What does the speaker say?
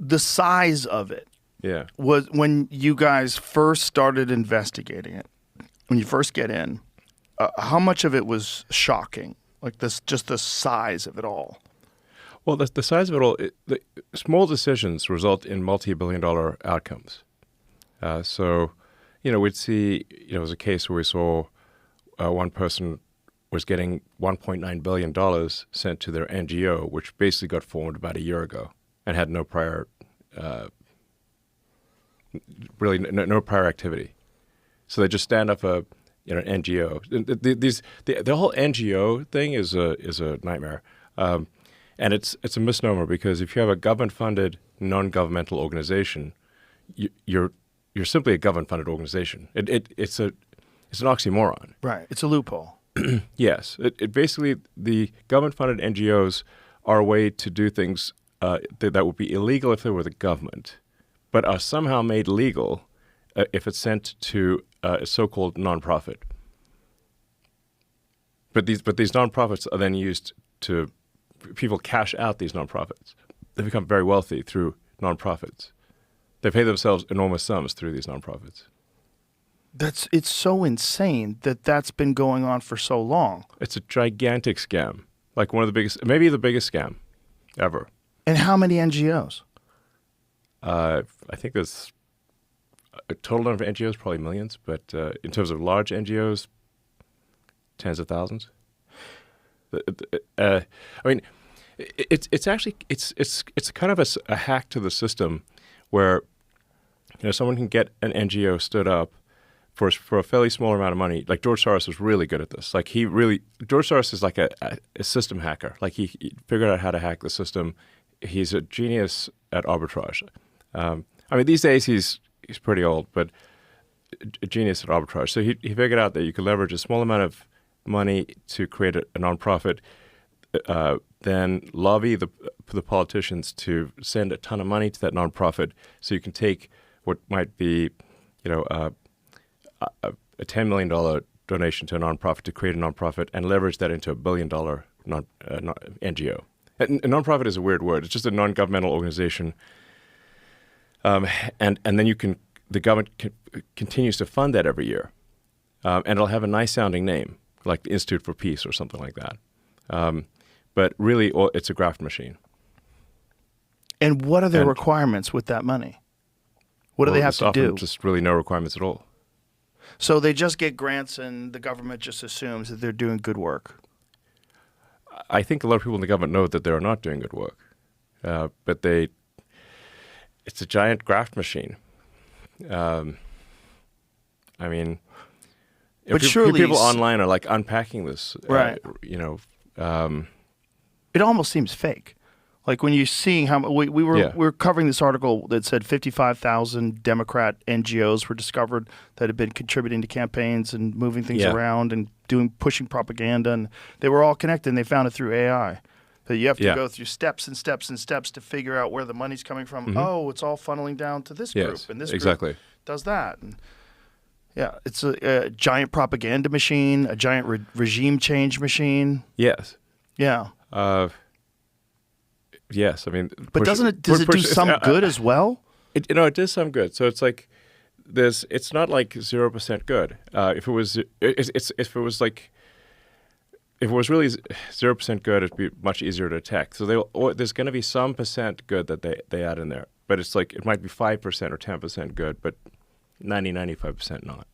the size of it was when you guys first started investigating it, when you first get in, how much of it was shocking? Like just the size of it all? Well, the size of it all, the small decisions result in multi-billion-dollar outcomes. So, we'd see, it was a case where we saw one person was getting $1.9 billion sent to their NGO, which basically got formed about a year ago and had no prior, no prior activity. So they just stand up an NGO. The whole NGO thing is a nightmare, and it's a misnomer, because if you have a government-funded non-governmental organization, you're simply a government-funded organization. It's an oxymoron. Right. It's a loophole. Yes. It basically, the government-funded NGOs are a way to do things that would be illegal if they were the government, but are somehow made legal if it's sent to a so-called nonprofit. But these nonprofits are then used to, people cash out these nonprofits. They become very wealthy through nonprofits. They pay themselves enormous sums through these nonprofits. It's so insane that's been going on for so long. It's a gigantic scam, like one of the biggest, maybe the biggest scam ever. And how many NGOs? I think there's a total number of NGOs, probably millions, but in terms of large NGOs, tens of thousands. I mean, it's actually kind of a hack to the system, where someone can get an NGO stood up for a fairly small amount of money. Like George Soros was really good at this. Like George Soros is like a system hacker. Like he figured out how to hack the system. He's a genius at arbitrage. I mean, these days he's pretty old, but a genius at arbitrage. So he figured out that you could leverage a small amount of money to create a nonprofit, then lobby the politicians to send a ton of money to that nonprofit, so you can take what might be, a $10 million donation to a nonprofit to create a nonprofit and leverage that into $1 billion NGO. And a nonprofit is a weird word. It's just a non-governmental organization. And then the government continues to fund that every year. And it'll have a nice sounding name, like the Institute for Peace or something like that. But really, it's a graft machine. And what are the requirements with that money? What do they have to do? Just really no requirements at all. So they just get grants and the government just assumes that they're doing good work. I think a lot of people in the government know that they're not doing good work. But it's a giant graft machine. I mean, but surely people online are like unpacking this. Right. It almost seems fake. Like when you're seeing how we were covering this article that said 55,000 Democrat NGOs were discovered that had been contributing to campaigns and moving things around and pushing propaganda, and they were all connected. And they found it through AI. That you have to go through steps and steps and steps to figure out where the money's coming from. Mm-hmm. Oh, it's all funneling down to this group, and this group does that. And it's a giant propaganda machine, a giant regime change machine. Yes. Yeah. Yes, I mean, but does it do some good as well? It does some good. So it's like it's not like 0% good. If it was really 0% good, it'd be much easier to detect. So there's going to be some percent good that they add in there, but it's like it might be 5% or 10% good, but 95% not.